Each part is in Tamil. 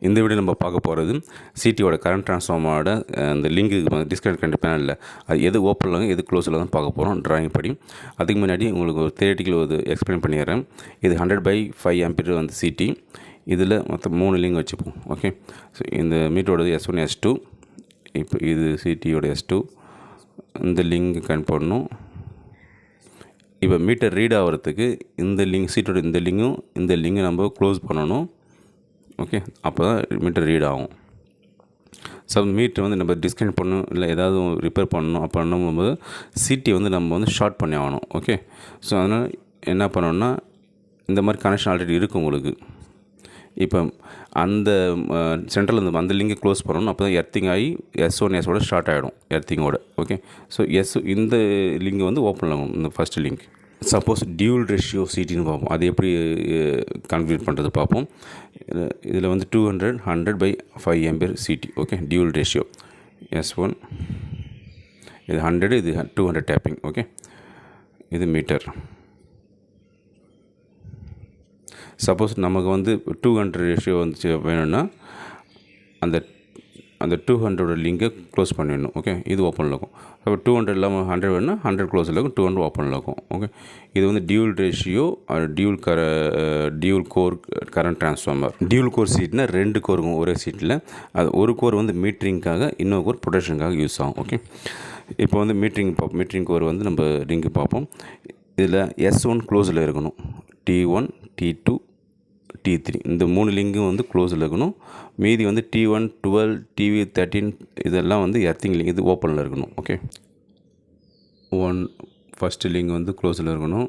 இந்த வீடியோ நம்ம பார்க்க போகிறது சிடியோட கரண்ட் ட்ரான்ஸ்ஃபார்மரோட அந்த லிங்க் டிஸ்கனெக்ட் கரண்ட் பேனலில் அது எது ஓப்பனில் எது க்ளோஸில் தான் பார்க்க போகிறோம் ட்ராயிங் படி. அதுக்கு முன்னாடி உங்களுக்கு ஒரு தியரிட்டிக்கல் ஒரு எக்ஸ்பிளைன் பண்ணிடுறேன். இது 100/5 ஆம்பியர் வந்து சிடி. இதில் மொத்தம் 3 லிங்க் வச்சுப்போம். ஓகே, ஸோ இந்த மீட்டரோடது S1 S2. இப்போ இது சிடியோட S2. இந்த லிங்க் கனெக்ட் பண்ணணும். இப்போ மீட்டர் ரீட் ஆகிறதுக்கு இந்த லிங்க் சீட்டோட இந்த லிங்கும் நம்ம க்ளோஸ் பண்ணணும். ஓகே, அப்போ தான் மீட்டர் ரீட் ஆகும். ஸோ மீட்டர் வந்து நம்ம டிஸ்கனெக்ட் பண்ணணும், இல்லை ஏதாவது ரிப்பேர் பண்ணணும். அப்போ பண்ணும்போது சிடி வந்து நம்ம வந்து ஷார்ட் பண்ணி ஆகணும். ஓகே, ஸோ அதனால் என்ன பண்ணணும்னா இந்த மாதிரி கனெக்ஷன் ஆல்ரெடி இருக்குது உங்களுக்கு. இப்போ அந்த சென்ட்ரல் அந்த லிங்கை க்ளோஸ் பண்ணணும். அப்போ தான் எர்த்திங் ஆகி S1 S ஸ்டார்ட் ஆகிடும் எர்த்திங்கோட. ஓகே, ஸோ இந்த லிங்க் வந்து ஓப்பன் ஆகும். இந்த first link suppose dual ratio சிடின்னு பார்ப்போம். அது எப்படி கால்குலேட் பண்ணுறது பார்ப்போம். இதில் வந்து 200 100/5 ampere CT. Okay, dual ratio S1 இது 100, இது 200 டேப்பிங். ஓகே, இது மீட்டர். சப்போஸ் நமக்கு வந்து 200 ரேஷியோ வந்துச்சு வேணும்னா அந்த 200 லிங்கை க்ளோஸ் பண்ணிடணும். ஓகே, இது ஓப்பனில் இருக்கும். அப்போ 200 இல்லாமல் 100 வேணும்னா 100 க்ளோஸில் இருக்கும், 200 ஓப்பனில் இருக்கும். ஓகே, இது வந்து dual ratio dual core current transformer. Dual core சீட்னா 2 கோர் இருக்கும் ஒரே சீட்டில். அது ஒரு கோர் வந்து மீட்டரிங்காக, இன்னொரு கோர் ப்ரொடக்ஷனுக்காக யூஸ் ஆகும். ஓகே, இப்போ வந்து மீட்டரிங் கோர் வந்து நம்ம லிங்க் பார்ப்போம். இதில் S1 க்ளோஸில் இருக்கணும், T1 T2 T3 இந்த 3 லிங்கும் வந்து க்ளோஸில் இருக்கணும். மீதி வந்து T1 12 TV13 இதெல்லாம் வந்து எர்த்திங் லிங்க், இது ஓப்பனில் இருக்கணும். ஓகே, ஃபஸ்ட்டு லிங்க் வந்து க்ளோஸில் இருக்கணும்.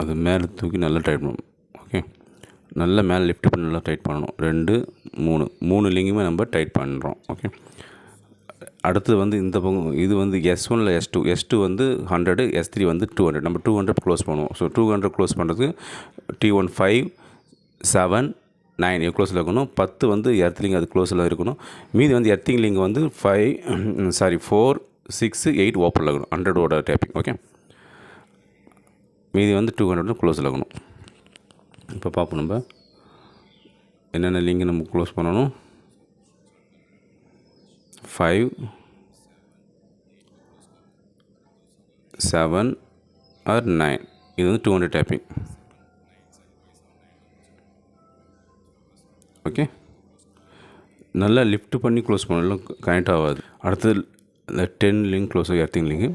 அது மேலே தூக்கி நல்லா டைட் பண்ணணும். ஓகே, நல்லா மேலே லிஃப்ட் பண்ணி நல்லா டைட் பண்ணணும். 2 3 லிங்குமே நம்ம டைட் பண்ணுறோம். ஓகே, அடுத்தது வந்து இந்த பக்கம் இது வந்து S1 S2 வந்து 100, S3 வந்து 200. நம்ம 200 க்ளோஸ் பண்ணுவோம். ஸோ 200 க்ளோஸ் பண்ணுறதுக்கு T1 5 7 9 க்ளோஸில் இருக்கணும். 10 வந்து எர்த்திங் அது க்ளோஸில் இருக்கணும். மீதி வந்து எர்த்திங் லிங்க் வந்து 4 6 8 ஓப்பனில் இருக்கணும், 100ஓட டேப்பிங். ஓகே, மீதி வந்து 200 க்ளோஸில் இருக்கணும். இப்போ பார்ப்போம் நம்ம என்னென்ன லிங்க் நம்ம க்ளோஸ் பண்ணணும். 5 7 or 9 இது வந்து 200 டேப்பிங். ஓகே, நல்லா லிஃப்ட் பண்ணி க்ளோஸ் பண்ணலாம், கனெக்ட் ஆகாது. அடுத்தது 10 லிங்க் க்ளோஸ் ஆகும் எர்த்திங் லிங்க்.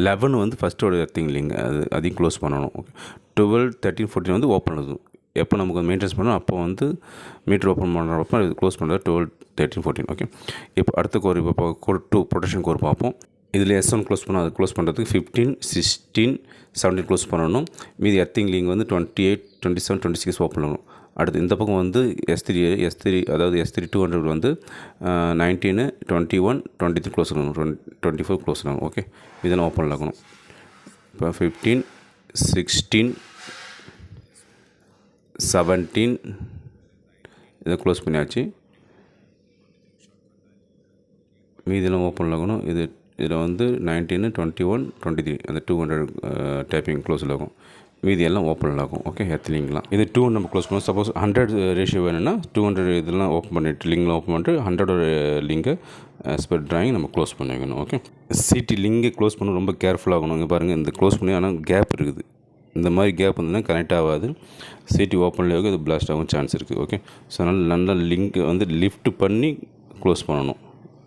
11 வந்து ஃபஸ்ட்டோட எர்த்திங் லிங்க், அதையும் க்ளோஸ் பண்ணணும். ஓகே, 12 13 14 வந்து ஓப்பன் ஆகும். எப்போ நமக்கு மெயின்டெனன்ஸ் பண்ணணும் அப்போ வந்து மீட்டர் ஓப்பன் பண்ணுறப்போ இது க்ளோஸ் பண்ணுறது 12 13 14. ஓகே, இப்போ அடுத்த கோர் இப்போ கோர் 2 ப்ரொடக்ஷன் கோர் பார்ப்போம். இதில் S1 க்ளோஸ் பண்ணணும். அது க்ளோஸ் பண்ணுறதுக்கு 15 16 17 க்ளோஸ் பண்ணணும். மீதி எர்த்திங் லிங்க் வந்து 28 27 26 ஓப்பன் பண்ணணும். அடுத்து இந்த பக்கம் வந்து S3 அதாவது S3 200 வந்து 19 21 23 க்ளோஸ் பண்ணணும், 24 க்ளோஸ் பண்ணணும். ஓகே, இதெல்லாம் ஓப்பனில் இருக்கணும். இப்போ 15 16 17 இதை க்ளோஸ் பண்ணியாச்சு. மீதியெல்லாம் ஓப்பனில் இருக்கணும். இதில் வந்து 19 21 23 அந்த 200 டேப்பிங் க்ளோஸில் இருக்கும். மீதி எல்லாம் ஓப்பனில் ஆகும். ஓகே, லிங்க்லாம் இது 2 நம்ம க்ளோஸ் பண்ணுவோம். சப்போஸ் 100 ரேஷியோ வேணும்னா 200 இதெல்லாம் ஓப்பன் பண்ணிவிட்டு லிங்க்லாம் ஓப்பன் பண்ணிட்டு 100 லிங்கை ஆஸ் பர் ட்ராயிங் நம்ம க்ளோஸ் பண்ணி வைக்கணும். ஓகே, சிடி லிங்கை க்ளோஸ் பண்ண ரொம்ப கேர்ஃபுல்லாகணும். இங்கே பாருங்கள், இந்த க்ளோஸ் பண்ணி ஆனால் கேப் இருக்குது. இந்த மாதிரி கேப் வந்துன்னா கனெக்ட் ஆகாது, சிடி ஓப்பன்லேயே இது பிளாஸ்ட் ஆகும் சான்ஸ் இருக்குது. ஓகே, ஸோ அதனால் நல்லா லிங்க் வந்து லிஃப்ட் பண்ணி க்ளோஸ் பண்ணணும்.